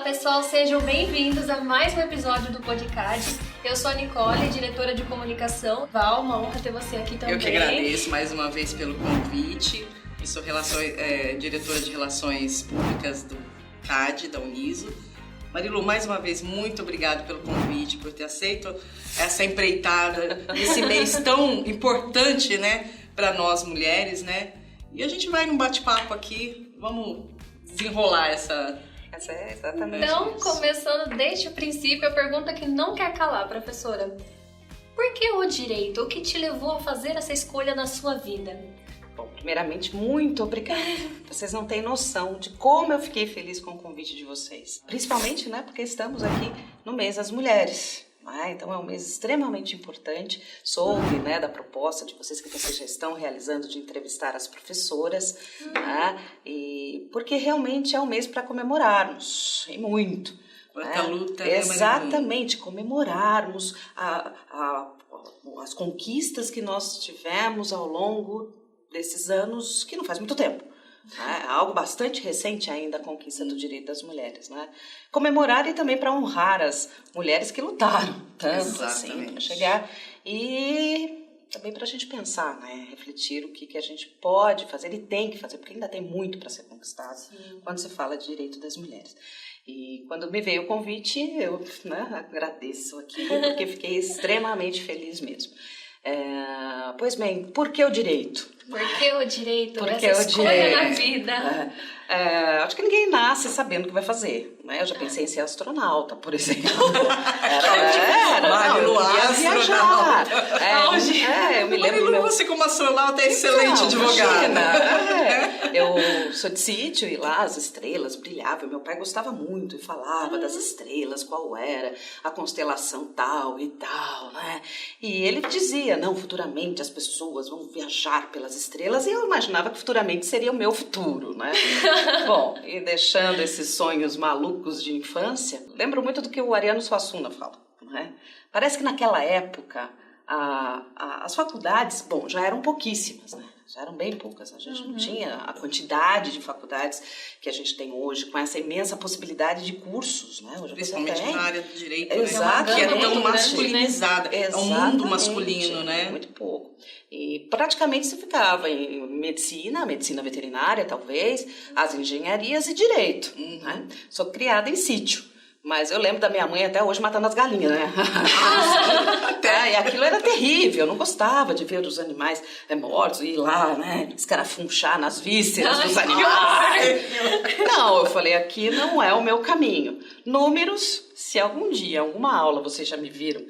pessoal, sejam bem-vindos a mais um episódio do Podcast. Eu sou a Nicole, diretora de comunicação. Val, uma honra ter você aqui também. Eu que agradeço mais uma vez pelo convite. Eu sou diretora de Relações Públicas do CAD, da Uniso. Marilu, mais uma vez, muito obrigado pelo convite, por ter aceito essa empreitada nesse mês tão importante, né, para nós mulheres, né? E a gente vai num bate-papo aqui, vamos desenrolar essa... É exatamente Então, isso. começando desde o princípio, a pergunta que não quer calar, professora. Por que o direito? O que te levou a fazer essa escolha na sua vida? Bom, primeiramente, muito obrigada. Vocês não têm noção de como eu fiquei feliz com o convite de vocês. Principalmente, né, porque estamos aqui no mês das mulheres. Então é um mês extremamente importante. Soube, né, da proposta de vocês que vocês já estão realizando de entrevistar as professoras, né, e porque realmente é um mês para comemorarmos, e muito. Quanta luta, né, exatamente, comemorarmos as conquistas que nós tivemos ao longo desses anos, que não faz muito tempo. É algo bastante recente ainda, a conquista do direito das mulheres, né? Comemorar e também para honrar as mulheres que lutaram tanto assim para chegar, e também para a gente pensar, né? Refletir o que a gente pode fazer e tem que fazer, porque ainda tem muito para ser conquistado. Sim. Quando se fala de direito das mulheres. E quando me veio o convite, eu, né, agradeço aqui, porque fiquei extremamente feliz mesmo. Pois bem, por que o direito? Por que o direito? Porque essa o escolha direito, na vida? Acho que ninguém nasce sabendo o que vai fazer, né? Eu já pensei em ser astronauta, por exemplo. Marilu, astronauta. Eu me lembro. Marilu, você como astronauta é excelente advogada. Eu sou de sítio e lá as estrelas brilhavam. Meu pai gostava muito e falava das estrelas, qual era a constelação tal e tal, né? E ele dizia, não, futuramente as pessoas vão viajar pelas estrelas, e eu imaginava que futuramente seria o meu futuro, né? Bom, e deixando esses sonhos malucos de infância, lembro muito do que o Ariano Suassuna fala, né? Parece que naquela época as faculdades, bom, já eram pouquíssimas, né? Já eram bem poucas, a gente não tinha a quantidade de faculdades que a gente tem hoje, com essa imensa possibilidade de cursos, né? Hoje principalmente na área do direito, exato, né? Que é tão grande, masculinizada, né? É um mundo masculino, né? Muito pouco. E praticamente se ficava em medicina veterinária, talvez, as engenharias e direito. Né? Sou criada em sítio. Mas eu lembro da minha mãe até hoje matando as galinhas, né? E aquilo era terrível, eu não gostava de ver os animais mortos e ir lá, né? Escarafunchar nas vísceras dos animais. Não, eu falei, aqui não é o meu caminho. Números, se algum dia, em alguma aula, vocês já me viram,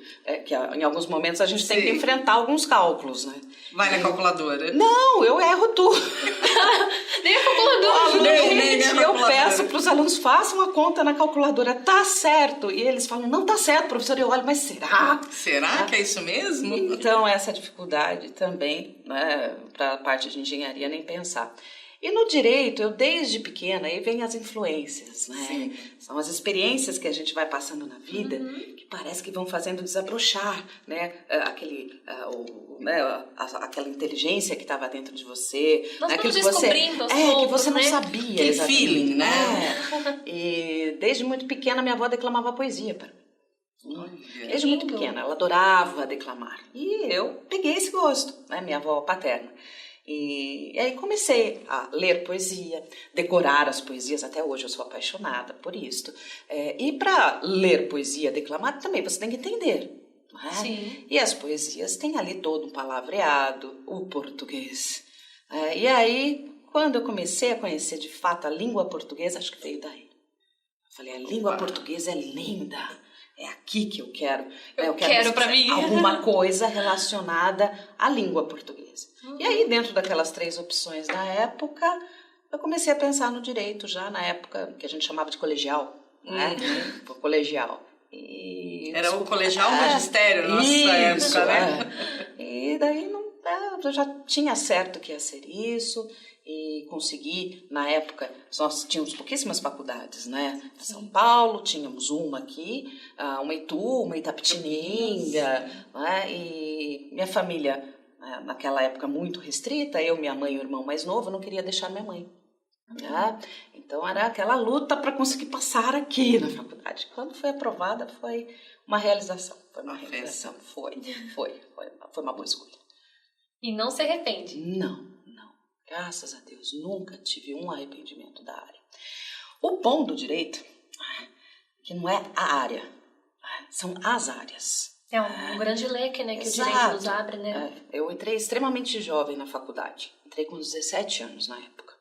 que em alguns momentos a gente tem que enfrentar alguns cálculos, né? Vai na calculadora. Não, eu erro tudo. Nem a calculadora. Gente, eu peço para os alunos, façam a conta na calculadora, tá certo. E eles falam, não tá certo, professor. Eu olho, mas será? Será que é isso mesmo? Então, essa dificuldade também, né, para a parte de engenharia, nem pensar. E no direito, eu desde pequena, aí vem as influências, né? Sim. São as experiências que a gente vai passando na vida, que parece que vão fazendo desabrochar, né? Aquela inteligência que estava dentro de você. Nós aquilo vamos descobrindo aos poucos, que você não né? sabia. Aquele exatamente. feeling, né? E desde muito pequena, minha avó declamava poesia para mim. Olha. Desde muito pequena, ela adorava declamar. E eu peguei esse gosto, né? Minha avó paterna. E aí comecei a ler poesia, decorar as poesias, até hoje eu sou apaixonada por isso. E para ler poesia, declamar, também você tem que entender. Não é? Sim. E as poesias têm ali todo um palavreado, o português. E aí, quando eu comecei a conhecer de fato a língua portuguesa, acho que veio daí. Eu falei, a língua portuguesa é linda. É aqui que eu quero. Eu quero para mim. Alguma coisa relacionada à língua portuguesa. E aí, dentro daquelas 3 opções da época, eu comecei a pensar no direito já na época que a gente chamava de colegial, né? O colegial. Era o colegial magistério, nossa época, né? E daí eu já tinha certo que ia ser isso. E consegui, na época, nós tínhamos pouquíssimas faculdades, né? Em São Paulo, tínhamos uma aqui, uma em Itu, uma em Itapetininga, né? E minha família, naquela época muito restrita, eu, minha mãe e o irmão mais novo, eu não queria deixar minha mãe. Né? Então era aquela luta para conseguir passar aqui na faculdade. Quando foi aprovada, foi uma realização. Foi uma realização. Foi uma boa escolha. E não se arrepende? Não. Graças a Deus, nunca tive um arrependimento da área. O bom do direito, que não é a área, são as áreas. É um grande leque, né, que Exato. o direito nos abre, né? Eu entrei extremamente jovem na faculdade. Entrei com 17 anos na época.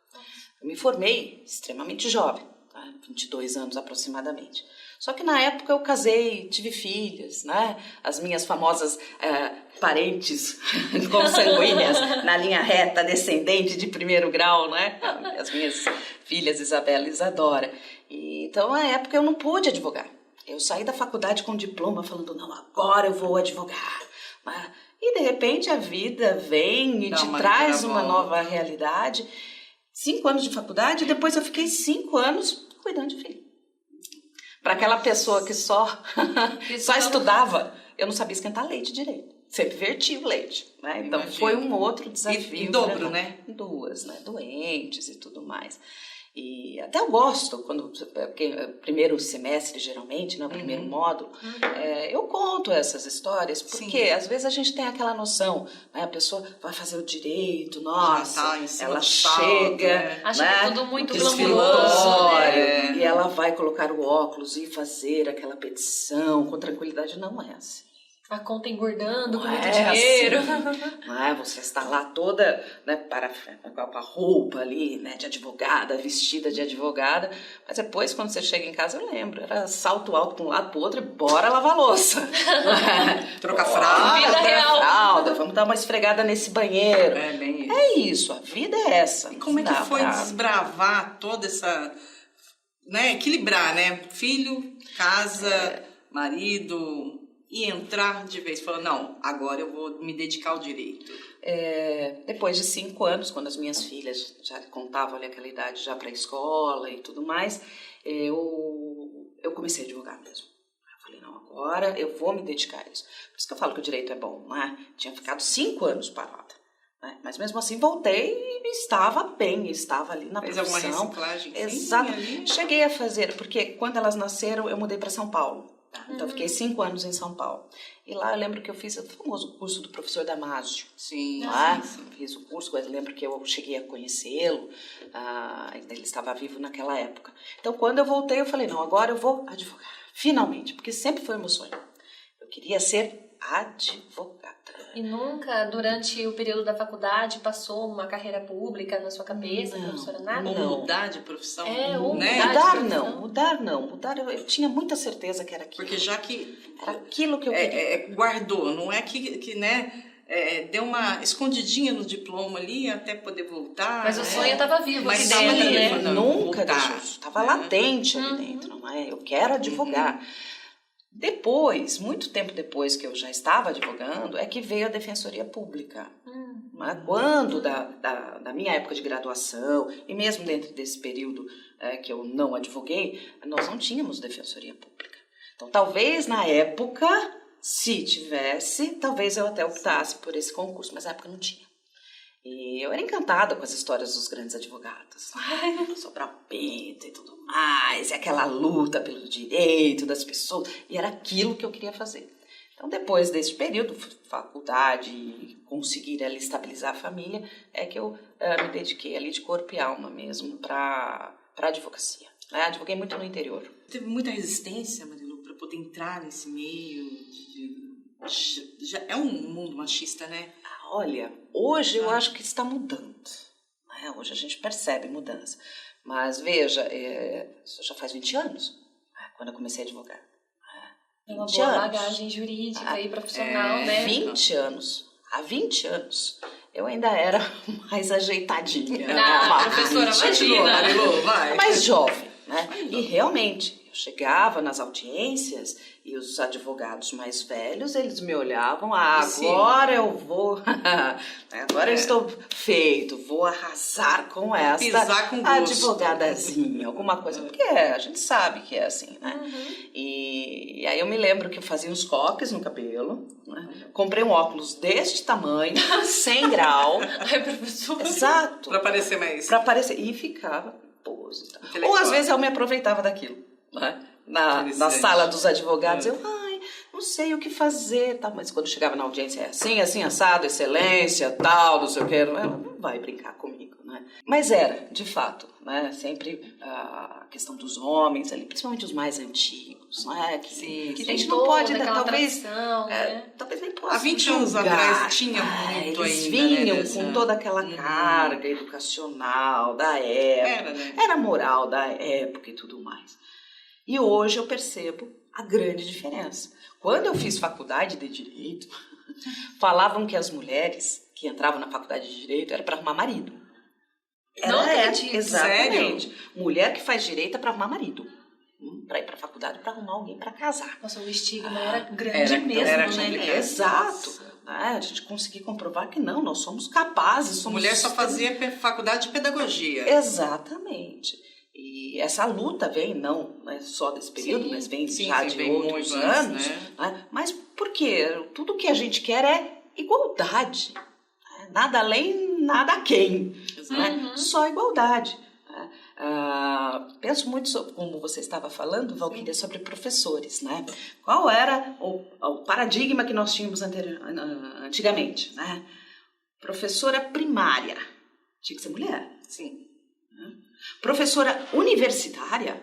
Eu me formei extremamente jovem, 22 anos aproximadamente. Só que na época eu casei, tive filhas, né? As minhas famosas parentes consanguíneas na linha reta, descendente de primeiro grau, né? As minhas filhas Isabela e Isadora. Então na época eu não pude advogar. Eu saí da faculdade com diploma falando, não, agora eu vou advogar. E de repente a vida vem e te traz uma nova realidade. 5 anos de faculdade e depois eu fiquei 5 anos cuidando de filho. Para aquela pessoa que só estudava, eu não sabia esquentar leite direito. Sempre vertia o leite, né? Então foi um outro desafio. Em dobro, né? 2, né? Doentes e tudo mais. E até eu gosto, porque primeiro semestre, geralmente, no primeiro módulo, eu conto essas histórias, porque às vezes a gente tem aquela noção, né? A pessoa vai fazer o direito, nossa, ela chega, acha né? que é tudo muito glamouroso, né? E ela vai colocar o óculos e fazer aquela petição com tranquilidade. Não é assim. A conta engordando com muito dinheiro. Assim. Você está lá toda, né, com a roupa ali, né, de advogada, vestida de advogada. Mas depois, quando você chega em casa, eu lembro. Era salto alto para um lado, para o outro e bora lavar a louça. Trocar fralda. Vamos dar uma esfregada nesse banheiro. Bem isso. É isso, a vida é essa. E como é que foi desbravar toda essa... Né, equilibrar, né? Filho, casa, marido... E entrar de vez, falar, não, agora eu vou me dedicar ao direito. Depois de 5 anos, quando as minhas filhas já contavam ali aquela idade já para a escola e tudo mais, eu comecei a advogar mesmo. Eu falei, não, agora eu vou me dedicar a isso. Por isso que eu falo que o direito é bom, né? Tinha ficado 5 anos parada. Né? Mas mesmo assim voltei e estava bem, estava ali na profissão. Fez alguma reciclagem? Exato. Cheguei a fazer, porque quando elas nasceram eu mudei para São Paulo. Então, eu fiquei 5 anos em São Paulo. E lá eu lembro que eu fiz o famoso curso do professor Damásio. Sim. Fiz o curso, eu lembro que eu cheguei a conhecê-lo. Ele estava vivo naquela época. Então, quando eu voltei, eu falei, não, agora eu vou advogar. Finalmente, porque sempre foi o meu sonho. Eu queria ser advogada. E nunca, durante o período da faculdade, passou uma carreira pública na sua cabeça, professora? Nada? Ou mudar de profissão? Mudar não. Eu tinha muita certeza que era aquilo. Porque já que... Era aquilo que eu queria. Guardou, não é que né... deu uma escondidinha no diploma ali até poder voltar. Mas o sonho estava vivo. Mas estava sim, né? Nunca deixou. Estava latente ali dentro. Não é? Eu quero advogar. Depois, muito tempo depois que eu já estava advogando, é que veio a Defensoria Pública. Quando, da minha época de graduação, e mesmo dentro desse período que eu não advoguei, nós não tínhamos Defensoria Pública. Então, talvez na época, se tivesse, talvez eu até optasse por esse concurso, mas na época não tinha. E eu era encantada com as histórias dos grandes advogados. Sobrar o peito e tudo mais, e aquela luta pelo direito das pessoas. E era aquilo que eu queria fazer. Então, depois desse período, faculdade, e conseguir ali estabilizar a família, é que eu me dediquei ali de corpo e alma mesmo para a advocacia. Advoguei muito no interior. Teve muita resistência, Marilu, para poder entrar nesse meio? Já é um mundo machista, né? Olha, hoje eu acho que está mudando. Hoje a gente percebe mudança. Mas veja, isso já faz 20 anos, quando eu comecei a advogar. É uma boa bagagem jurídica e profissional, né? 20 anos. Há 20 anos eu ainda era mais ajeitadinha. Professora, imagina. Marilu, vai. Mais jovem, né? E realmente, eu chegava nas audiências e os advogados mais velhos, eles me olhavam, agora eu vou, agora eu estou feito, vou arrasar com essa pisar com gosto. Advogadazinha, alguma coisa, porque a gente sabe que é assim, né? E aí eu me lembro que eu fazia uns coques no cabelo, né? Comprei um óculos deste tamanho, 100 grau. Ai, professor. Exato. Pra parecer mais... Pra parecer, e ficava pose. Tá? Ou às vezes eu me aproveitava daquilo, né? Na sala dos advogados, eu, não sei o que fazer, tá? Mas quando chegava na audiência, é assim, assado, excelência, tal, não sei o que, ela não vai brincar comigo, né? Mas era, de fato, né? Sempre a questão dos homens ali, principalmente os mais antigos, né? Que a gente não pode, talvez, né? talvez nem possa. Há 20 anos atrás tinha muito eles ainda, vinham né, com toda aquela carga educacional da época, era a moral da época e tudo mais. E hoje eu percebo a grande diferença. Quando eu fiz faculdade de Direito, falavam que as mulheres que entravam na faculdade de Direito era para arrumar marido. Não acredito. Exatamente. Sério? Mulher que faz Direito é para arrumar marido. Para ir para a faculdade, para arrumar alguém para casar. Nossa, o estigma era grande mesmo, né? Exato. A gente conseguir comprovar que não, nós somos capazes. Somos mulher só fazia faculdade de pedagogia. Exatamente. E essa luta vem, não é só desse período, mas vem já de outros anos. Né? Mas por quê? Tudo que a gente quer é igualdade. Né? Nada além, nada a quem. Né? Só igualdade. Né? Penso muito sobre, como você estava falando, Valquíria, sobre professores. Né? Qual era o paradigma que nós tínhamos antigamente? Né? Professora primária tinha que ser mulher. Sim. Professora universitária,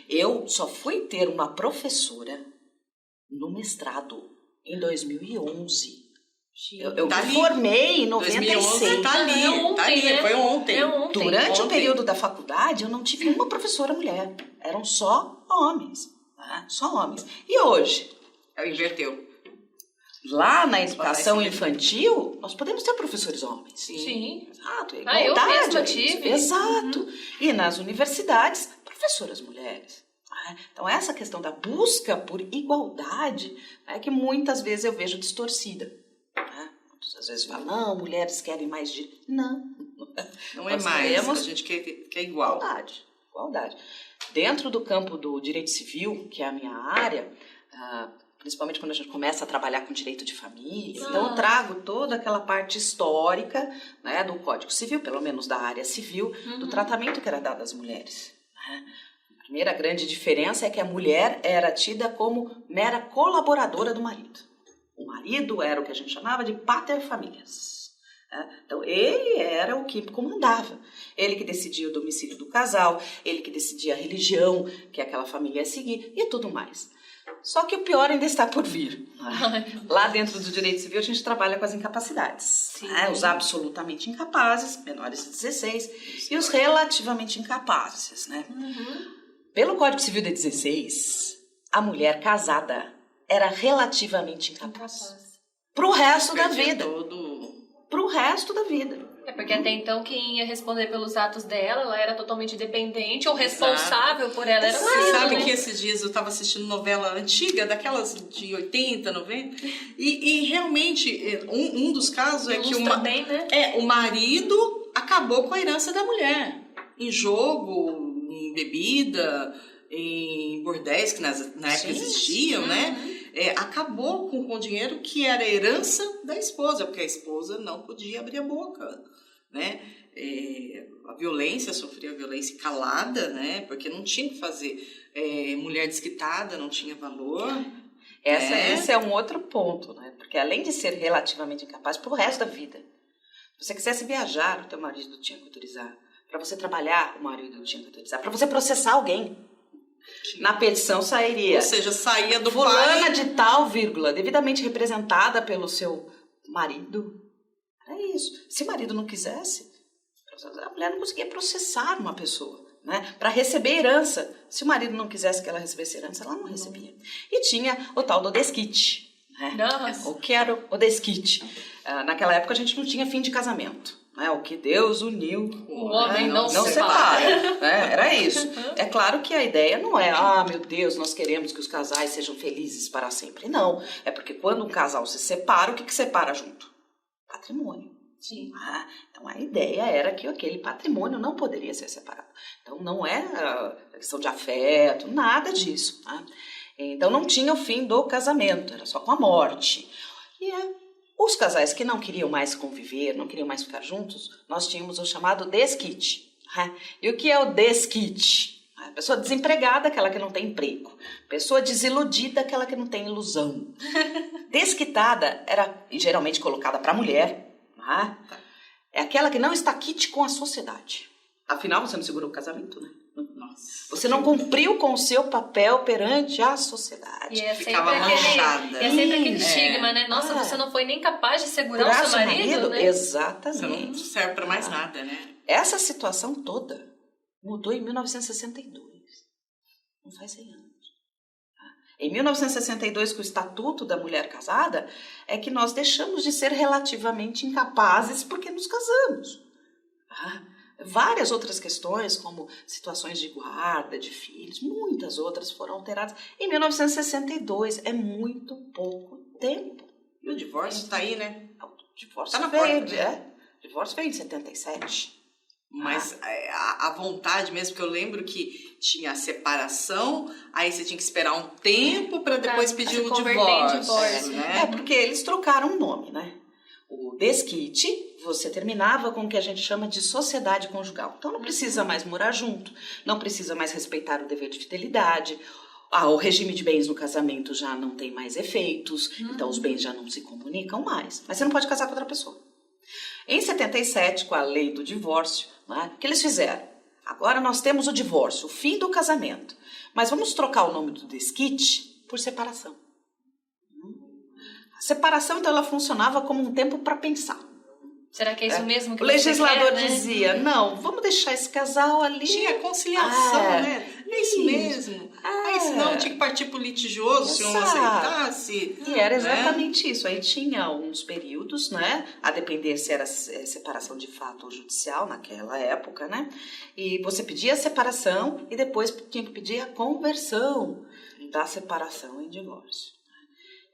eu só fui ter uma professora no mestrado em 2011. Eu me formei em 96. 2011 tá ali, né? foi ontem. Durante o período da faculdade, eu não tive uma professora mulher. Eram só homens. Né? Só homens. E hoje? Inverteu. Lá na educação infantil, nós podemos ter professores homens. Sim. Exato. Eu mesma tive. Exato. E nas universidades, professoras mulheres. Então, essa questão da busca por igualdade é que muitas vezes eu vejo distorcida. Às vezes falam, não, mulheres querem mais de... Não. Não é mais, a gente quer igual. Igualdade. Dentro do campo do direito civil, que é a minha área... principalmente quando a gente começa a trabalhar com direito de família. Então, eu trago toda aquela parte histórica, né, do Código Civil, pelo menos da área civil, do tratamento que era dado às mulheres. Né? A primeira grande diferença é que a mulher era tida como mera colaboradora do marido. O marido era o que a gente chamava de paterfamilias. Né? Então, ele era o que comandava. Ele que decidia o domicílio do casal, ele que decidia a religião que aquela família ia seguir e tudo mais. Só que o pior ainda está por vir. Lá dentro do direito civil a gente trabalha com as incapacidades. Né? Os absolutamente incapazes, menores de 16, e os relativamente incapazes. Né? Pelo Código Civil de 16, a mulher casada era relativamente incapaz. Para o resto da vida. Para o resto da vida. Porque até então quem ia responder pelos atos dela, ela era totalmente dependente, ou responsável por ela era o marido. Você sabe que esses dias eu estava assistindo novela antiga, daquelas de 80, 90, e realmente um dos casos é que o marido acabou com a herança da mulher. Em jogo, em bebida, em bordéis que na época existiam, né? Acabou com o dinheiro que era herança da esposa, porque a esposa não podia abrir a boca, né? A violência, sofria violência calada, né? Porque não tinha o que fazer. Mulher desquitada não tinha valor. Esse é um outro ponto, né? Porque além de ser relativamente incapaz pro resto da vida, se você quisesse viajar, o teu marido tinha que autorizar. Para você trabalhar, o marido tinha que autorizar. Para você processar alguém, na petição sairia. Ou seja, saía do fulana pai. de tal, vírgula, devidamente representada pelo seu marido. É isso. Se o marido não quisesse, a mulher não conseguia processar uma pessoa, né? Para receber herança. Se o marido não quisesse que ela recebesse herança, ela não recebia. E tinha o tal do desquite. Né? O que era o desquite? Naquela época a gente não tinha fim de casamento. Né? O que Deus uniu, o homem não separa. né? Era isso. É claro que a ideia não é, meu Deus, nós queremos que os casais sejam felizes para sempre. Não, é porque quando um casal se separa, o que separa junto? Patrimônio. Sim. Então a ideia era que aquele patrimônio não poderia ser separado. Então não é questão de afeto, nada disso. Tá? Então não tinha o fim do casamento, era só com a morte. E os casais que não queriam mais conviver, não queriam mais ficar juntos, nós tínhamos o chamado desquite. E o que é o desquite? A pessoa desempregada, aquela que não tem emprego. Pessoa desiludida, aquela que não tem ilusão. Desquitada era geralmente colocada para a mulher. É aquela que não está quite com a sociedade. Afinal, você não segurou o casamento, né? Nossa. Você não cumpriu com o seu papel perante a sociedade. E é sempre Ficava manchada. aquele estigma, né? Nossa, você não foi nem capaz de segurar o seu marido, né? Exatamente. Você não serve para mais nada, né? Essa situação toda mudou em 1962. Não faz 100 anos. Em 1962, com o Estatuto da Mulher Casada, é que nós deixamos de ser relativamente incapazes porque nos casamos. Várias outras questões, como situações de guarda, de filhos, muitas outras foram alteradas. Em 1962, é muito pouco tempo. E o divórcio está aí, né? O divórcio Tá na veio, porta, né? O divórcio veio em 77. Mas a vontade mesmo, que eu lembro que tinha a separação, aí você tinha que esperar um tempo para depois pedir o divórcio, né? Porque eles trocaram o nome, né? O desquite, você terminava com o que a gente chama de sociedade conjugal. Então não precisa mais morar junto, não precisa mais respeitar o dever de fidelidade, o regime de bens no casamento já não tem mais efeitos, então os bens já não se comunicam mais. Mas você não pode casar com outra pessoa. Em 77, com a lei do divórcio, o que eles fizeram? Agora nós temos o divórcio, o fim do casamento. Mas vamos trocar o nome do desquite por separação. A separação, então, ela funcionava como um tempo para pensar. Será que é isso mesmo que o legislador você quer, né? dizia, não, vamos deixar esse casal ali. Tinha conciliação, né? É isso mesmo. Aí senão tinha que partir pro litigioso se não aceitasse. E era exatamente isso. Aí tinha uns períodos, né? A depender se era separação de fato ou judicial naquela época, né? E você pedia a separação e depois tinha que pedir a conversão da separação em divórcio.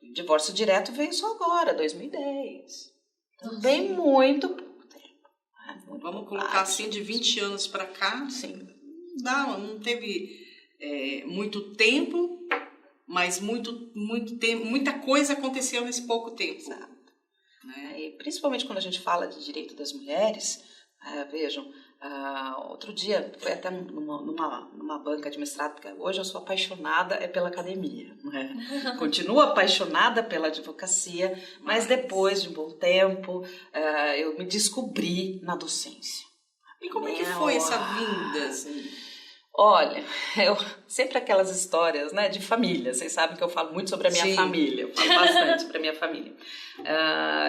O divórcio direto veio só agora, 2010. Também muito pouco tempo. Vamos colocar assim, de 20 anos para cá. Sim. Não teve muito tempo, mas muita coisa aconteceu nesse pouco tempo. Exato. Né? E principalmente quando a gente fala de direito das mulheres, vejam, outro dia, foi até numa banca de mestrado, porque hoje eu sou apaixonada pela academia. Né? Continuo apaixonada pela advocacia, mas depois de um bom tempo, eu me descobri na docência. E como é que foi essa vinda? Assim? Olha, sempre aquelas histórias, né, de família. Vocês sabem que eu falo muito sobre a minha família. Eu falo bastante sobre a minha família.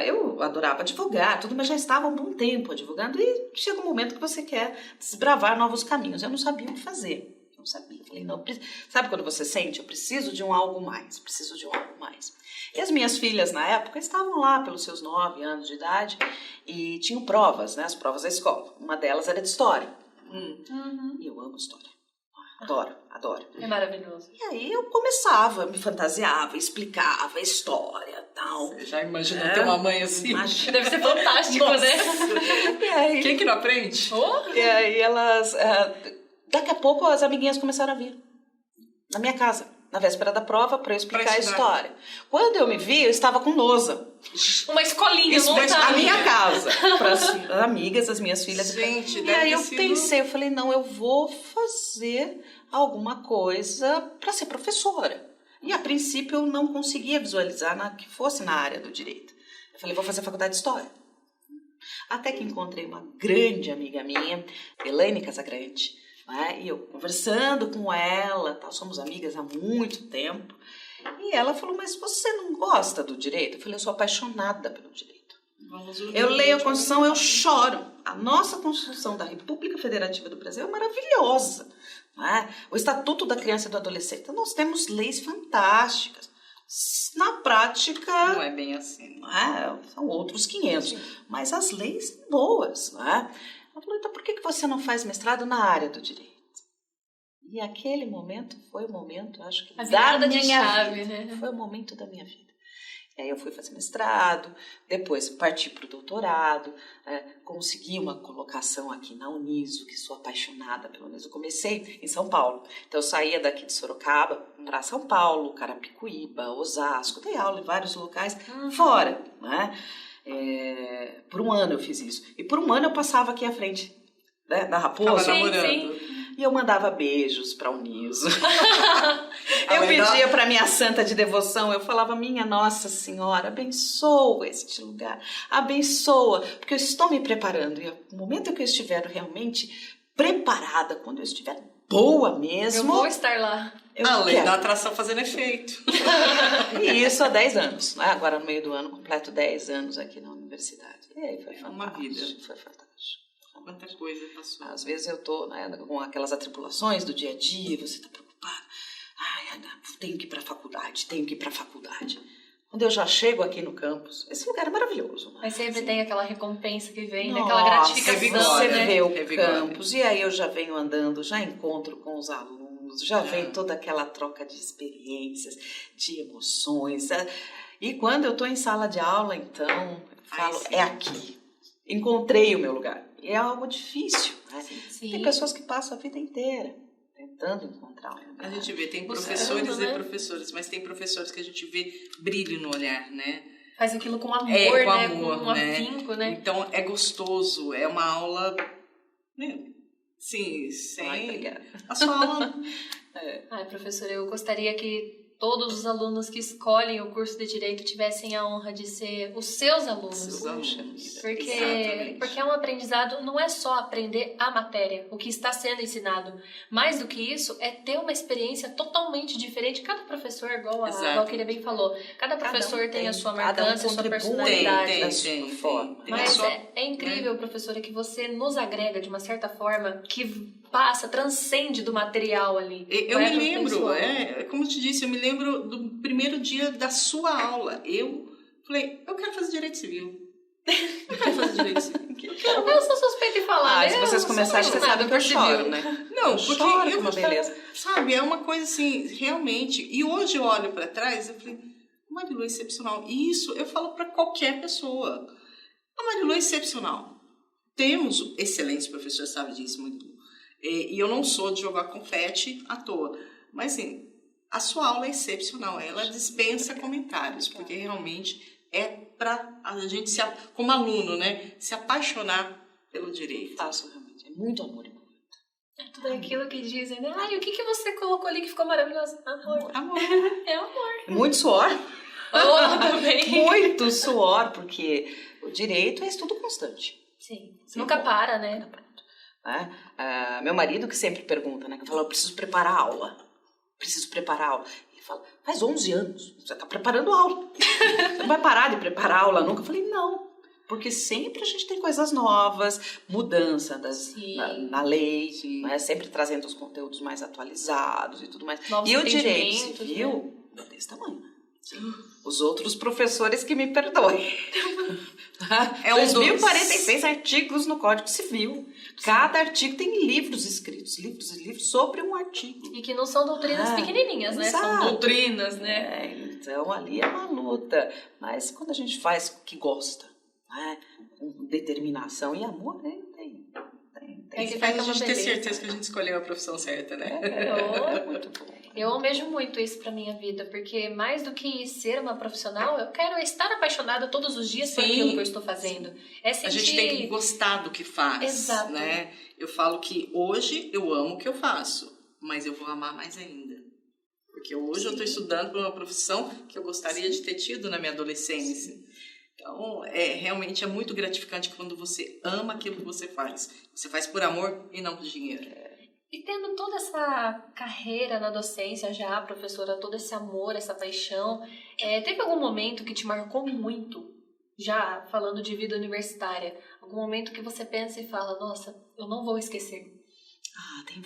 Eu adorava advogar, tudo, mas já estava há um bom tempo advogando. E chega um momento que você quer desbravar novos caminhos. Eu não sabia o que fazer. Não sabia. Falei, não, sabe quando você sente? Eu preciso de algo mais. Preciso de algo mais. E as minhas filhas, na época, estavam lá pelos seus 9 anos de idade e tinham provas, né, as provas da escola. Uma delas era de história. E eu amo história. Adoro. É maravilhoso. E aí eu começava, me fantasiava, explicava a história e tal. Você já imaginou ter uma mãe assim? Deve ser fantástico, né? E aí, quem que não aprende? E aí elas... daqui a pouco as amiguinhas começaram a vir na minha casa, na véspera da prova, para eu explicar a história. Quando eu me vi, eu estava com lousa. Uma escolinha montada. Na minha casa. Para as amigas, as minhas filhas. Gente, e aí eu pensei, eu falei, não, eu vou fazer alguma coisa para ser professora. E a princípio eu não conseguia visualizar que fosse na área do direito. Eu falei, vou fazer faculdade de História. Até que encontrei uma grande amiga minha, Elaine Casagrande, né? E eu conversando com ela, tal, somos amigas há muito tempo. E ela falou, mas você não gosta do direito? Eu falei, eu sou apaixonada pelo direito. Eu leio a Constituição, eu choro. A nossa Constituição da República Federativa do Brasil é maravilhosa. Né? O Estatuto da Criança e do Adolescente, nós temos leis fantásticas. Na prática... Não é bem assim. São outros 500. Sim. Mas as leis são boas. Né? Ela falou, então por que você não faz mestrado na área do direito? E aquele momento foi o momento, acho que, A virada da de minha chave, vida. né? Foi o momento da minha vida. E aí eu fui fazer mestrado, depois parti para o doutorado, consegui uma colocação aqui na Uniso, que sou apaixonada pela Uniso. Eu comecei em São Paulo, então eu saía daqui de Sorocaba para São Paulo, Carapicuíba, Osasco, dei aula em vários locais fora, né? Por um ano eu fiz isso. E por um ano eu passava aqui à frente, né, da Raposa. Tava namorando. E eu mandava beijos para Uniso. Eu pedia para minha santa de devoção, eu falava, minha Nossa Senhora, abençoa este lugar, abençoa, porque eu estou me preparando. E no momento que eu estiver realmente preparada, quando eu estiver boa mesmo... Eu vou estar lá. A lei da atração fazendo efeito. E isso há 10 anos. Né? Agora, no meio do ano, completo 10 anos aqui na universidade. E aí foi fantástico. Uma vida. Foi fantástico. Quanta coisa passou. Às vezes eu tô, né, com aquelas atribulações do dia a dia, você tá preocupado. Ai, tenho que ir pra faculdade, tenho que ir pra faculdade. Quando eu já chego aqui no campus, esse lugar é maravilhoso. Né? Mas sempre tem aquela recompensa que vem, né? Nossa, Aquela gratificação, você né? vê o campus, e aí eu já venho andando, já encontro com os alunos, já vem toda aquela troca de experiências, de emoções. E quando eu tô em sala de aula, então, eu falo, é aqui. Encontrei o meu lugar. E é algo difícil, né? Sim. Tem pessoas que passam a vida inteira tentando encontrar um lugar. A gente vê, tem professores e professores, mas tem professores que a gente vê brilho no olhar, né? Faz aquilo com amor, com né? amor, Com afinco, né? Então é gostoso, é uma aula, né? Sim, Ai, obrigada. A sua aula... Ai, professora, eu gostaria que todos os alunos que escolhem o curso de Direito tivessem a honra de ser os seus alunos. Porque é um aprendizado, não é só aprender a matéria, o que está sendo ensinado. Mais do que isso, é ter uma experiência totalmente diferente. Cada professor, igual a Queria bem falou, cada professor tem a sua marcância, a sua personalidade. Da sua forma. Mas é incrível, professora, que você nos agrega de uma certa forma, que passa, transcende do material ali. Eu me lembro, como eu te disse, eu me lembro do primeiro dia da sua aula. Eu falei, eu quero fazer direito civil. Eu quero fazer direito civil. Eu sou suspeita em falar, né? Se vocês começarem, você sabe que eu choro, né? Não, porque eu uma beleza. Sabe, é uma coisa assim, realmente. E hoje eu olho para trás, eu falei, Marilu é excepcional. E isso eu falo para qualquer pessoa. A Marilu é excepcional. Temos excelentes professores, sabe disso, Marilu. E eu não sou de jogar confete à toa. Mas, assim, a sua aula é excepcional. Ela dispensa comentários, porque realmente é para a gente, como aluno, né, se apaixonar pelo direito. Faço, realmente. É muito amor. É tudo aquilo que dizem, né? Ai, o que você colocou ali que ficou maravilhoso? Amor. Amor. É amor. Muito suor. Também. Muito suor, porque o direito é estudo constante. Sim. Nunca para, né? Meu marido que sempre pergunta, né? Que eu falo, eu preciso preparar a aula. Ele fala, faz 11 anos, você está preparando a aula. Você não vai parar de preparar a aula nunca? Eu falei, não. Porque sempre a gente tem coisas novas, mudança na lei, né? Sempre trazendo os conteúdos mais atualizados e tudo mais. Novos e o direito civil né? é desse tamanho. Os outros professores que me perdoem. 2.046 artigos no Código Civil. Cada artigo tem livros escritos, livros sobre um artigo. E que não são doutrinas pequenininhas, né? Exato. São doutrinas, né? Então, ali é uma luta. Mas quando a gente faz o que gosta, né? Com determinação e amor, tem. Que faz a gente ter certeza que a gente escolheu a profissão certa, né? Muito bom. Eu almejo muito isso pra minha vida, porque mais do que ser uma profissional, eu quero estar apaixonada todos os dias por aquilo que eu estou fazendo. É sentir... A gente tem que gostar do que faz. Exato. Né? Eu falo que hoje eu amo o que eu faço, mas eu vou amar mais ainda. Porque hoje eu estou estudando por uma profissão que eu gostaria de ter tido na minha adolescência. Então, realmente é muito gratificante quando você ama aquilo que você faz. Você faz por amor e não por dinheiro. E tendo toda essa carreira na docência já, professora, todo esse amor, essa paixão, teve algum momento que te marcou muito, já falando de vida universitária? Algum momento que você pensa e fala, nossa, eu não vou esquecer? Tem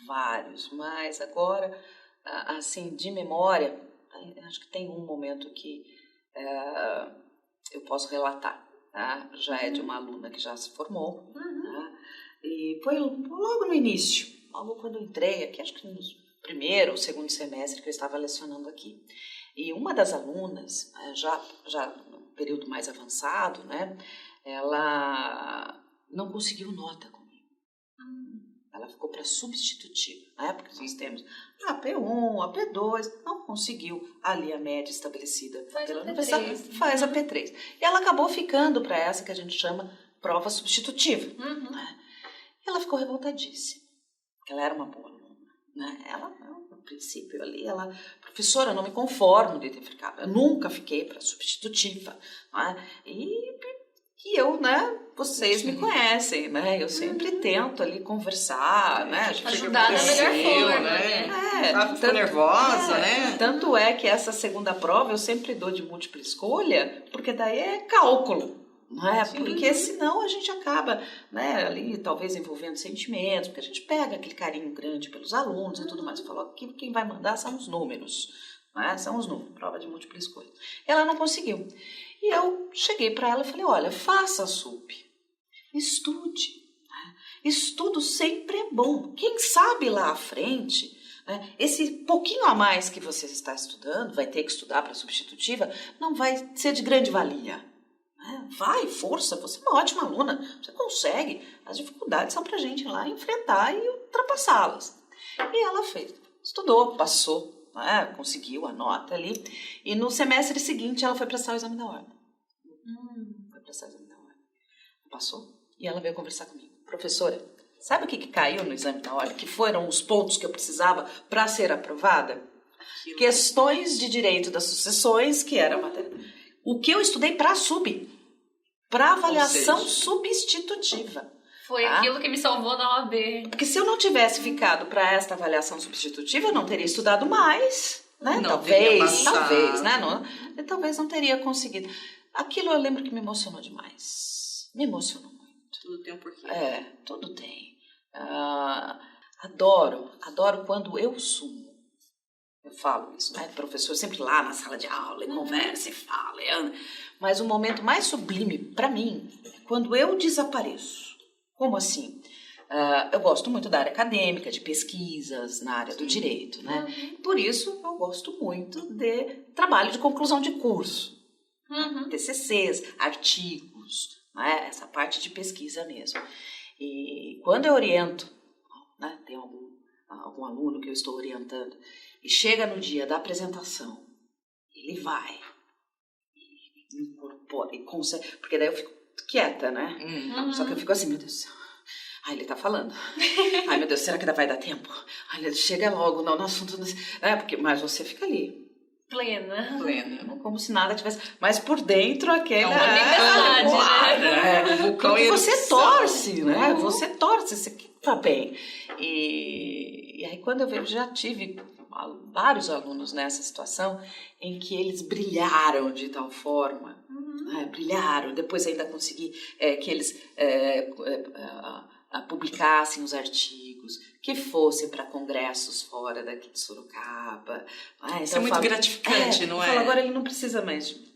vários, mas agora, assim, de memória, acho que tem um momento que eu posso relatar, já é de uma aluna que já se formou, e foi logo no início, logo quando eu entrei aqui, acho que no primeiro ou segundo semestre que eu estava lecionando aqui. E uma das alunas, já no período mais avançado, né, ela não conseguiu nota comigo. Ela ficou para substitutiva. Na época nós temos a P1, a P2, não conseguiu ali a média estabelecida pela universidade, faz a P3. E ela acabou ficando para essa que a gente chama prova substitutiva. Né? E ela ficou revoltadíssima, porque ela era uma boa aluna. Né? Ela, no princípio ali, professora, eu não me conformo de ter ficado. Eu nunca fiquei para substitutiva. Né? E eu, né, vocês me conhecem, né? Eu sempre tento ali conversar, né? A gente ajudar da melhor forma, né? Ficou nervosa, né? Tanto é que essa segunda prova eu sempre dou de múltipla escolha, porque daí é cálculo, não é? Porque senão a gente acaba, né, ali talvez envolvendo sentimentos, porque a gente pega aquele carinho grande pelos alunos e tudo mais. Eu falo, aqui quem vai mandar são os números, né? São os números, prova de múltipla escolha. Ela não conseguiu. E eu cheguei para ela e falei, olha, faça a SUP, estude. Estudo sempre é bom. Quem sabe lá à frente, né, esse pouquinho a mais que você está estudando, vai ter que estudar para substitutiva, não vai ser de grande valia. Vai, força, você é uma ótima aluna, você consegue. As dificuldades são para a gente ir lá enfrentar e ultrapassá-las. E ela fez, estudou, passou. Conseguiu a nota ali. E no semestre seguinte ela foi prestar o exame da ordem. Foi prestar o exame da ordem. Passou. E ela veio conversar comigo. Professora, sabe o que caiu no exame da ordem? Que foram os pontos que eu precisava para ser aprovada? Questões de direito das sucessões, que era a matéria. O que eu estudei para sub. Para avaliação substitutiva. Foi aquilo que me salvou na OAB. Porque se eu não tivesse ficado para esta avaliação substitutiva, eu não teria estudado mais, né? Talvez, né? Talvez não teria conseguido. Aquilo eu lembro que me emocionou demais. Me emocionou muito. Tudo tem um porquê. Tudo tem. Adoro quando eu sumo. Eu falo isso, né? O professor sempre lá na sala de aula, e conversa, e fala, e anda. Mas o momento mais sublime para mim é quando eu desapareço. Como assim? Eu gosto muito da área acadêmica, de pesquisas na área do direito, né? Por isso, eu gosto muito de trabalho de conclusão de curso. TCCs, artigos, né? Essa parte de pesquisa mesmo. E quando eu oriento, né? Tem algum aluno que eu estou orientando, e chega no dia da apresentação, ele vai, e incorpora, e consegue, porque daí eu fico quieta, né? Só que eu fico assim, meu Deus do céu. Ai, ele tá falando. Ai, meu Deus, será que ainda vai dar tempo? Ai, ele chega logo no assunto. Mas você fica ali. Plena. Como se nada tivesse. Mas por dentro, aquele... Porque você torce, né? Você torce, você tá bem. E aí, quando eu vejo, já tive vários alunos nessa situação em que eles brilharam de tal forma, brilharam, depois ainda consegui que eles publicassem os artigos, que fossem para congressos fora daqui de Sorocaba. Isso é muito gratificante, não é? Agora ele não precisa mais de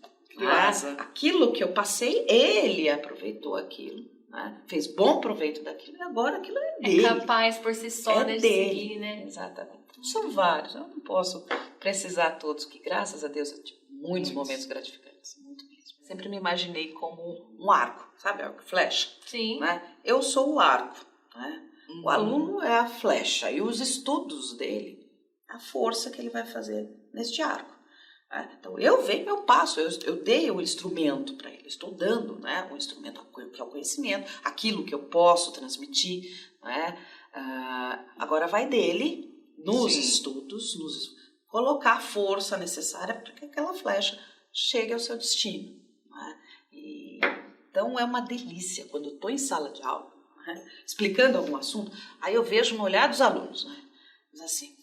aquilo que eu passei, ele aproveitou aquilo. Né? Fez bom proveito daquilo e agora aquilo é dele. É capaz por si só de seguir, né? Exatamente. São vários, eu não posso precisar todos, que graças a Deus eu tive muitos momentos gratificantes, muito mesmo. Sempre me imaginei como um arco, sabe? Arco, flecha. Sim. Né? Eu sou o arco, né? O aluno é a flecha e os estudos dele, a força que ele vai fazer neste arco. Então, eu venho, eu passo, eu dei o instrumento para ele, estou dando, né, o instrumento que é o conhecimento, aquilo que eu posso transmitir, né? Agora vai dele, nos estudos, colocar a força necessária para que aquela flecha chegue ao seu destino. Né? Então, é uma delícia quando eu estou em sala de aula, né, explicando algum assunto, aí eu vejo no olhar dos alunos, né, mas assim,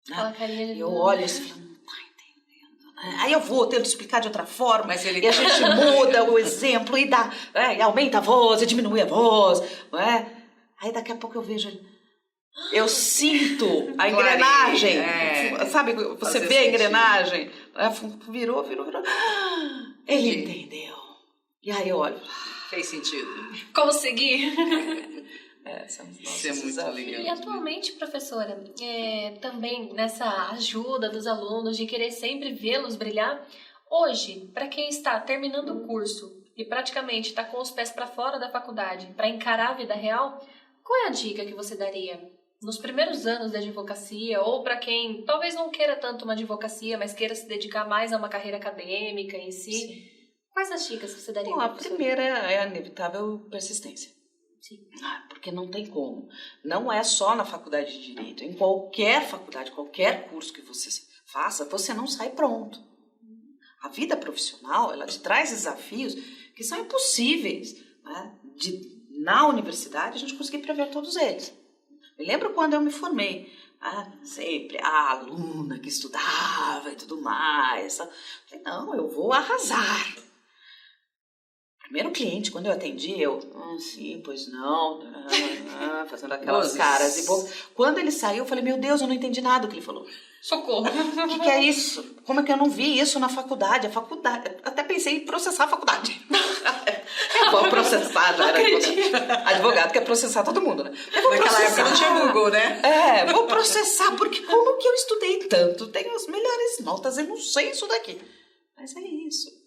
né? Eu olho assim, não tá entendendo, né? Aí eu tento explicar de outra forma, e a gente muda o exemplo e dá, e aumenta a voz, e diminui a voz, não é? Aí daqui a pouco eu vejo, eu sinto a engrenagem, sabe? Você vê a engrenagem, virou, ele entendeu. E aí eu olho, fez sentido. Consegui. São os nossos Isso é muito desafios. legal. E atualmente, professora, também nessa ajuda dos alunos de querer sempre vê-los brilhar, hoje, para quem está terminando o curso e praticamente está com os pés para fora da faculdade, para encarar a vida real, qual é a dica que você daria nos primeiros anos da advocacia, ou para quem talvez não queira tanto uma advocacia, mas queira se dedicar mais a uma carreira acadêmica em si? Sim. Quais as dicas que você daria? Bom, a primeira é a inevitável persistência. Sim. Porque não tem como. Não é só na faculdade de Direito. Em qualquer faculdade, qualquer curso que você faça, você não sai pronto. A vida profissional, ela te traz desafios que são impossíveis, né? Na universidade, a gente conseguir prever todos eles. Me lembro quando eu me formei. Sempre a aluna que estudava e tudo mais. Falei, não, eu vou arrasar. Primeiro cliente, quando eu atendi, sim, pois não, fazendo aquelas caras e bocas. Quando ele saiu, eu falei, meu Deus, eu não entendi nada do que ele falou. Socorro! O que é isso? Como é que eu não vi isso na faculdade? Até pensei em processar a faculdade. Vou processar, já era advogado quer processar todo mundo, né? Naquela época não tinha Google, né? Vou processar, porque como que eu estudei tanto? Tenho as melhores notas, eu não sei isso daqui. Mas é isso.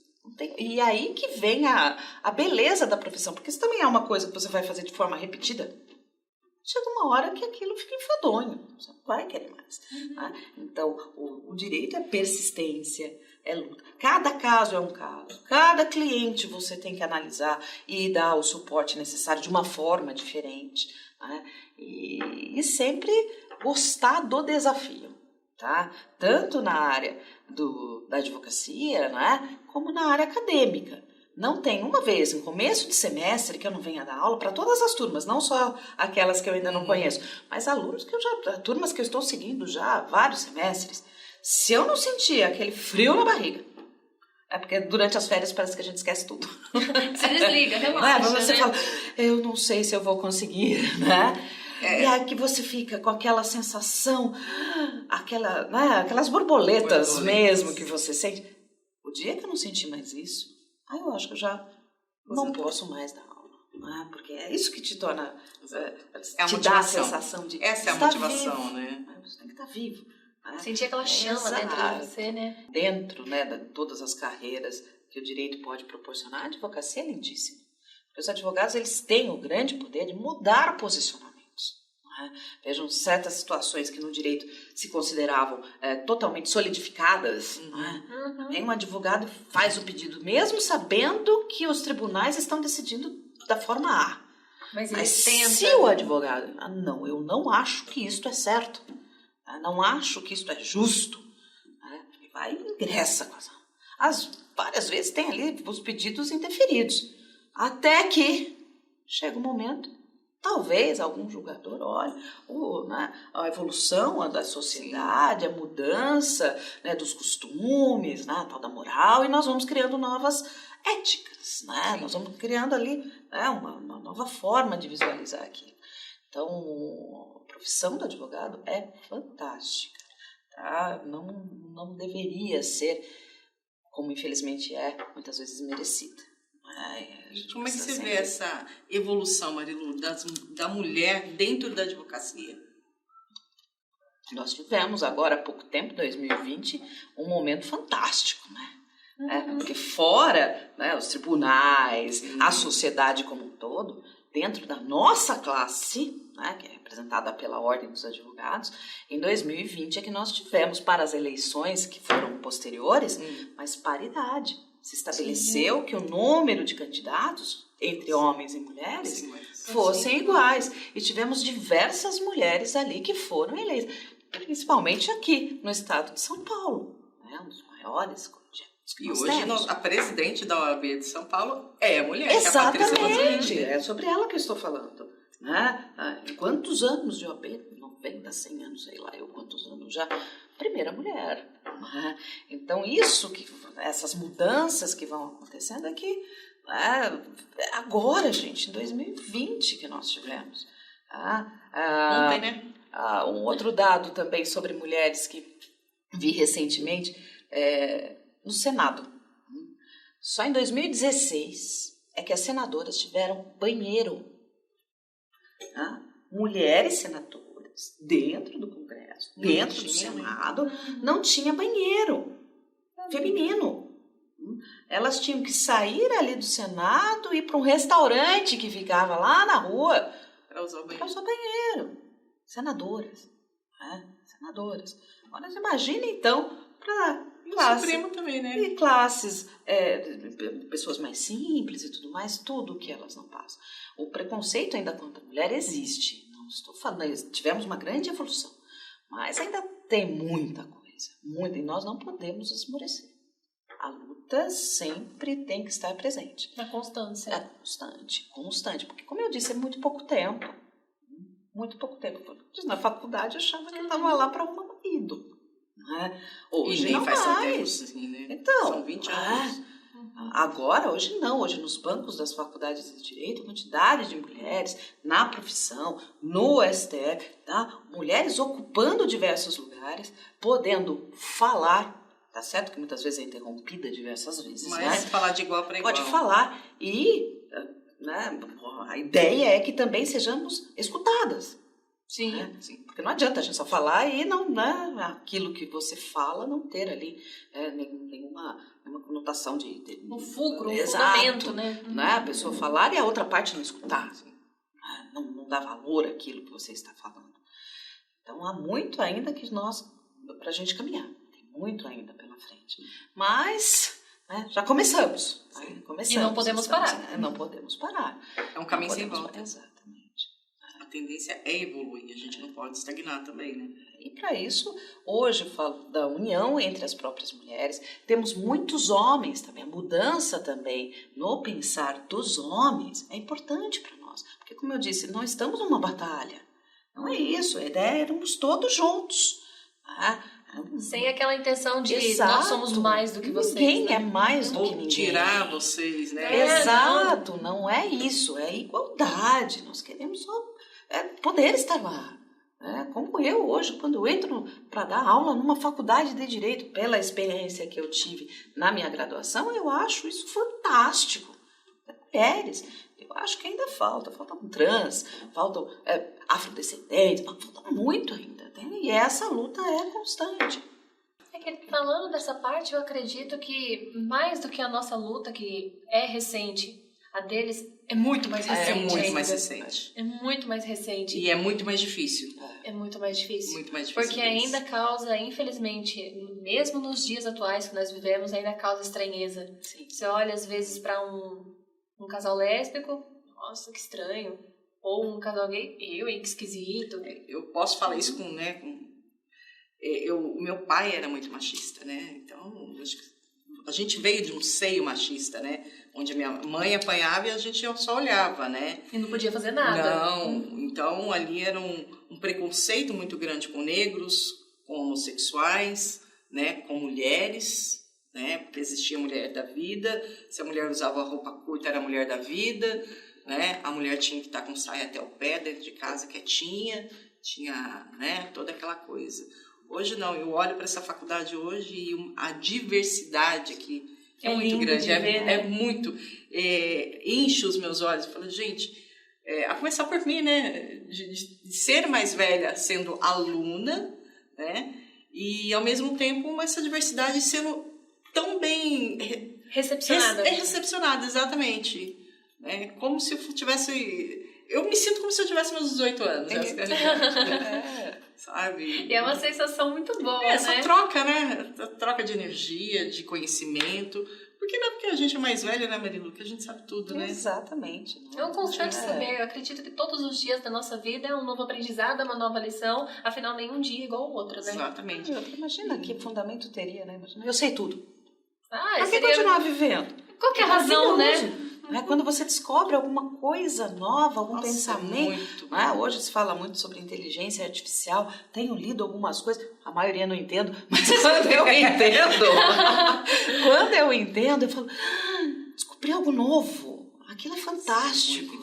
E aí que vem a beleza da profissão, porque isso também é uma coisa que você vai fazer de forma repetida. Chega uma hora que aquilo fica enfadonho, você não vai querer mais. Né? Então, o direito é persistência, é luta. Cada caso é um caso, cada cliente você tem que analisar e dar o suporte necessário de uma forma diferente. Né? E sempre gostar do desafio. Tá? Tanto na área da advocacia, né? Como na área acadêmica. Não tem uma vez, no começo de semestre, que eu não venha dar aula para todas as turmas, não só aquelas que eu ainda não conheço, mas alunos turmas que eu estou seguindo já há vários semestres. Se eu não sentir aquele frio na barriga, é porque durante as férias parece que a gente esquece tudo. Se desliga, relaxa. Você né? fala, eu não sei se eu vou conseguir, né? E aí que você fica com aquela sensação, aquelas borboletas mesmo que você sente. O dia que eu não senti mais isso, eu acho que eu já não posso mais dar aula. Porque é isso que te torna, te dá a sensação de essa é a motivação, vivo, né? Você tem que estar vivo. Né? Sentir aquela chama dentro de você, né? Dentro, né, de todas as carreiras que o direito pode proporcionar, a advocacia é lindíssima. Porque os advogados, eles têm o grande poder de mudar posicionamentos. Vejam certas situações que no direito se consideravam totalmente solidificadas. Vem um advogado e faz o pedido, mesmo sabendo que os tribunais estão decidindo da forma A. Mas se o advogado, não, eu não acho que isto é certo, não acho que isto é justo, ele vai e ingressa. Várias vezes tem ali os pedidos indeferidos, até que chega um momento. Talvez algum julgador olhe a evolução da sociedade, a mudança, né, dos costumes, a tal da moral, e nós vamos criando novas éticas, né? Nós vamos criando ali uma nova forma de visualizar aquilo. Então, a profissão do advogado é fantástica. Tá? Não deveria ser, como infelizmente é, muitas vezes merecida. Como é que você vê essa evolução, Marilu, da mulher dentro da advocacia? Nós tivemos agora há pouco tempo, 2020, um momento fantástico, né? Porque fora, né, os tribunais, a sociedade como um todo, dentro da nossa classe, né, que é representada pela Ordem dos Advogados, em 2020 é que nós tivemos para as eleições que foram posteriores, mas paridade. Se estabeleceu que o número de candidatos entre homens e mulheres fossem iguais. E tivemos diversas mulheres ali que foram eleitas, principalmente aqui no estado de São Paulo, né, um dos maiores. E hoje a presidente da OAB de São Paulo é a mulher, exatamente, que é a Patrícia Rodrigues. É sobre ela que eu estou falando. Né? Quantos anos de OAB? 90, 100 anos, sei lá, quantos anos já? Primeira mulher. Né? Então, essas mudanças que vão acontecendo aqui, agora, gente, em 2020 que nós tivemos. Ontem, né? Um outro dado também sobre mulheres que vi recentemente, no Senado. Só em 2016 é que as senadoras tiveram banheiro. Tá? Mulheres senadoras dentro do Congresso, dentro do Senado, não tinha banheiro feminino. Elas tinham que sair ali do Senado e ir para um restaurante que ficava lá na rua para usar o banheiro. Senadoras. Senadoras. Agora, imagina, então, para o Supremo também, né? E classes, pessoas mais simples e tudo mais, tudo que elas não passam. O preconceito ainda contra a mulher existe. Não estou falando, tivemos uma grande evolução, mas ainda tem muita coisa, muita, e nós não podemos esmorecer. A luta sempre tem que estar presente. Na constância. Constante. Porque, como eu disse, é muito pouco tempo. Muito pouco tempo. Na faculdade eu achava que eu estava lá para arrumar marido. Hoje e nem não faz mais. tanto tempo assim, né? Então, são 20 anos. Agora, hoje não. Hoje nos bancos das faculdades de Direito, a quantidade de mulheres na profissão, no STF, tá? Mulheres ocupando diversos lugares, podendo falar. Tá certo que muitas vezes é interrompida diversas vezes, mas falar de igual para igual. Pode falar. E a ideia é que também sejamos escutadas. Sim. Sim. Porque não adianta a gente só falar e não, aquilo que você fala não ter ali nenhuma conotação de um fulcro, um fundamento, né? A pessoa falar e a outra parte não escutar. Não dá valor àquilo que você está falando. Então há muito ainda para a gente caminhar. Muito ainda pela frente. Mas já começamos. E não podemos parar. Não podemos parar. É um caminho sem volta. Exatamente. A tendência é evoluir. A gente não pode estagnar também, né? E para isso, hoje eu falo da união entre as próprias mulheres. Temos muitos homens também. A mudança também no pensar dos homens é importante para nós. Porque, como eu disse, nós estamos numa batalha. Não é isso. A ideia é irmos todos juntos. Sem aquela intenção de Exato. Nós somos mais do que vocês. Ninguém é mais do que ninguém. Ou tirar vocês, né? Exato, não é isso, é igualdade. Nós queremos só poder estar lá. Como eu hoje, quando eu entro para dar aula numa faculdade de Direito, pela experiência que eu tive na minha graduação, eu acho isso fantástico. Mulheres, eu acho que ainda faltam trans, faltam afrodescendentes, falta muito ainda. E essa luta é constante. Falando dessa parte, eu acredito que mais do que a nossa luta, que é recente, a deles é muito mais recente. É muito mais recente. É muito mais recente. E é muito mais difícil. É muito mais difícil. Muito mais difícil. Porque ainda causa, infelizmente, mesmo nos dias atuais que nós vivemos, ainda causa estranheza. Sim. Você olha, às vezes, para um casal lésbico, nossa, que estranho. Ou um casal gay, que esquisito. Eu posso falar isso meu pai era muito machista, né? Então, a gente veio de um seio machista, né? Onde a minha mãe apanhava e a gente só olhava, né? E não podia fazer nada. Não, então ali era um preconceito muito grande com negros, com homossexuais, né? Com mulheres, né? Porque existia a mulher da vida, se a mulher usava roupa curta era a mulher da vida, né? A mulher tinha que estar com saia até o pé, dentro de casa quietinha, tinha, né? Toda aquela coisa. Hoje não, eu olho para essa faculdade hoje e a diversidade aqui é muito grande, é muito, enche os meus olhos. Eu falo, gente, a começar por mim, né, de ser mais velha sendo aluna, né, e ao mesmo tempo essa diversidade sendo tão bem recepcionada. Recepcionada, exatamente. Né, como se eu tivesse... Eu me sinto como se eu tivesse meus 18 anos. Sabe? E é uma sensação muito boa, essa troca, né? Troca de energia, de conhecimento. Porque não é porque a gente é mais velha, né, Marilu? Que a gente sabe tudo, né? Exatamente. É um constante saber. Eu acredito que todos os dias da nossa vida é um novo aprendizado, é uma nova lição. Afinal, nenhum dia é igual ao outro, né? Exatamente. Imagina que fundamento teria, né? Imagina, eu sei tudo. Pra que continuar vivendo? Qual que é a razão, né? Quando você descobre alguma coisa nova, algum pensamento. Muito. Hoje se fala muito sobre inteligência artificial. Tenho lido algumas coisas, a maioria não entendo, mas quando eu entendo, eu falo, descobri algo novo. Aquilo é fantástico.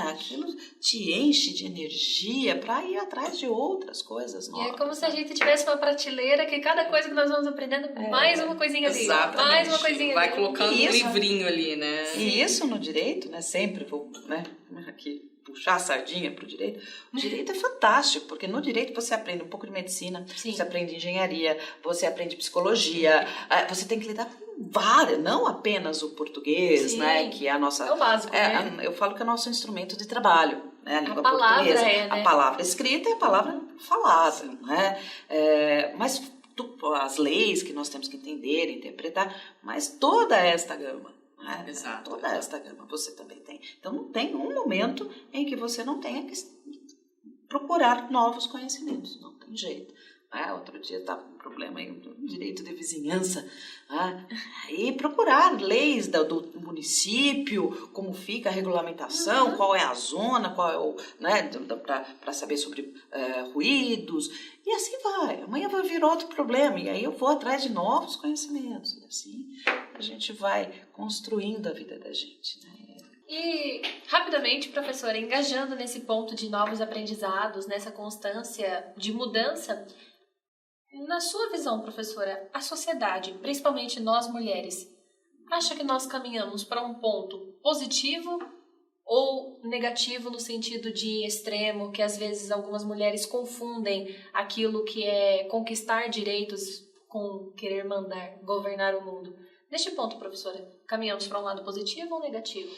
Aquilo te enche de energia para ir atrás de outras coisas novas. E é como se a gente tivesse uma prateleira que cada coisa que nós vamos aprendendo, mais uma coisinha ali. Exatamente. Mais uma coisinha vai ali. Colocando um livrinho ali, né? E isso no direito, né? Sempre vou, né? Aqui puxar a sardinha para o direito, o direito é fantástico, porque no direito você aprende um pouco de medicina, Sim. você aprende engenharia, você aprende psicologia, você tem que lidar com várias, não apenas o português, Sim. né, que é a nossa... É o básico, né? Eu falo que é o nosso instrumento de trabalho, né, a língua palavra portuguesa. né? A palavra escrita e a palavra falada, né? Mas as leis que nós temos que entender, interpretar, mas toda esta gama, né? Exato. Toda esta gama você também tem. Então não tem um momento em que você não tenha que procurar novos conhecimentos, não tem jeito. Outro dia estava com um problema aí, no direito de vizinhança, e procurar leis do município, como fica a regulamentação, qual é a zona, qual é o, né, para saber sobre ruídos, e assim vai. Amanhã vai vir outro problema, e aí eu vou atrás de novos conhecimentos, e assim a gente vai construindo a vida da gente, né? E, rapidamente, professora, engajando nesse ponto de novos aprendizados, nessa constância de mudança, na sua visão, professora, a sociedade, principalmente nós mulheres, acha que nós caminhamos para um ponto positivo ou negativo no sentido de extremo, que às vezes algumas mulheres confundem aquilo que é conquistar direitos com querer mandar, governar o mundo? Neste ponto, professora, caminhamos para um lado positivo ou negativo?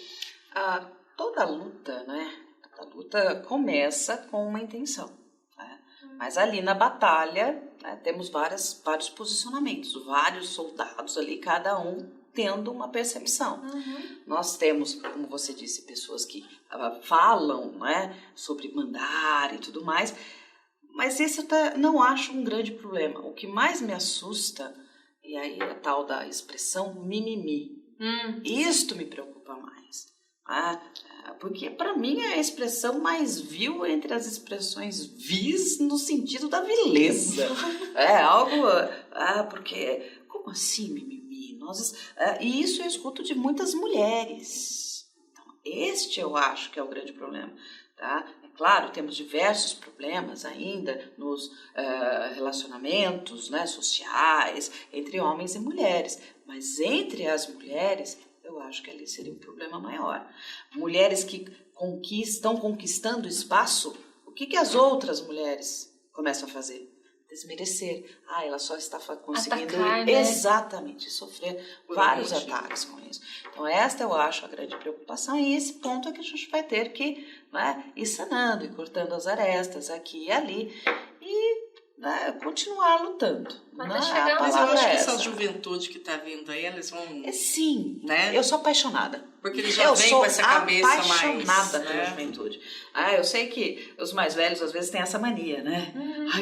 Toda luta, né? Toda luta começa com uma intenção, né? Mas ali na batalha, né, temos vários posicionamentos, vários soldados ali, cada um tendo uma percepção. Nós temos, como você disse, pessoas que falam, né, sobre mandar e tudo mais, mas esse eu não acho um grande problema. O que mais me assusta, e aí a tal da expressão mimimi, isto me preocupa mais. Porque para mim é a expressão mais vil entre as expressões vis no sentido da vileza. É algo... porque... Como assim mimimi? E isso eu escuto de muitas mulheres. Então, este eu acho que é o grande problema. Tá? É claro, temos diversos problemas ainda nos relacionamentos, né, sociais, entre homens e mulheres. Mas entre as mulheres... eu acho que ali seria um problema maior. Mulheres que estão conquistando espaço, o que as outras mulheres começam a fazer? Desmerecer. Ela só está conseguindo... Atacar, né? Exatamente, sofrer vários ataques com isso. Então, esta eu acho a grande preocupação, e esse ponto é que a gente vai ter que, né, ir sanando e cortando as arestas aqui e ali, e continuar lutando. Mas eu acho que essa juventude que está vindo aí, eles vão... Sim, né? Eu sou apaixonada. Porque eles já vêm com essa cabeça mais... Eu sou apaixonada pela juventude. Eu sei que os mais velhos às vezes têm essa mania, né?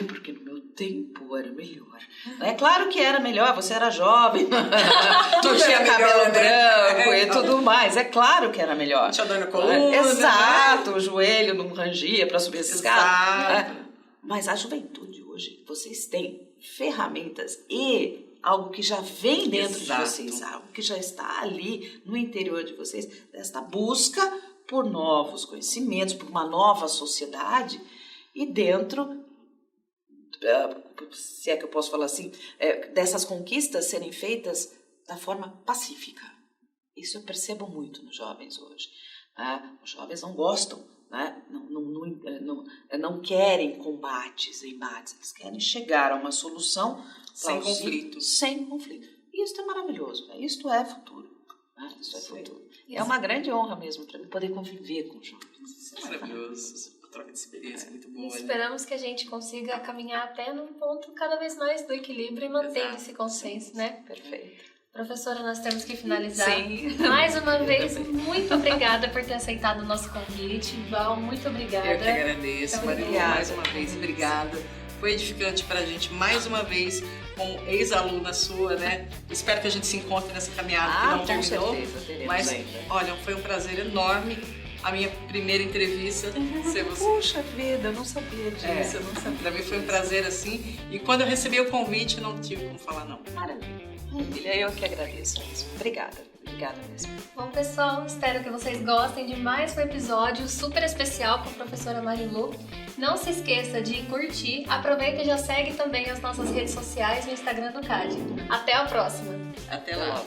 Porque no meu tempo era melhor. É claro que era melhor, você era jovem, não tinha cabelo branco e tudo mais. É claro que era melhor. Não tinha dor na coluna. Exato, o joelho não rangia para subir essa escada. Mas a juventude hoje, vocês têm ferramentas e algo que já vem dentro de vocês, algo que já está ali no interior de vocês, desta busca por novos conhecimentos, por uma nova sociedade, e dentro, se é que eu posso falar assim, dessas conquistas serem feitas da forma pacífica. Isso eu percebo muito nos jovens hoje. Os jovens não gostam, né? Não querem combates, embates, eles querem chegar a uma solução sem conflito. Sem conflito. E isso é maravilhoso, né? Isto é futuro. Né? Isso é futuro. É uma grande honra mesmo para mim poder conviver com os jovens. Isso é maravilhoso. A troca de experiência é muito boa. E esperamos que a gente consiga caminhar até num ponto cada vez mais do equilíbrio e manter esse consenso, né? Perfeito. Professora, nós temos que finalizar. Sim. Mais uma vez, muito obrigada por ter aceitado o nosso convite. Val, muito obrigada. Eu que agradeço, Marilu, mais uma vez, obrigada. Foi edificante pra gente, mais uma vez, como ex-aluna sua, né? Espero que a gente se encontre nessa caminhada que não terminou. Certeza, mas, ainda. olha, foi um prazer enorme. A minha primeira entrevista ser você. Puxa vida, eu não sabia disso. Eu não sabia. Pra mim foi um prazer assim. E quando eu recebi o convite, eu não tive como falar não. Maravilha. Eu que agradeço mesmo. Obrigada mesmo. Bom, pessoal, espero que vocês gostem de mais um episódio super especial com a professora Marilu. Não se esqueça de curtir, aproveita e já segue também as nossas redes sociais no Instagram do CAD. Até a próxima! Até lá!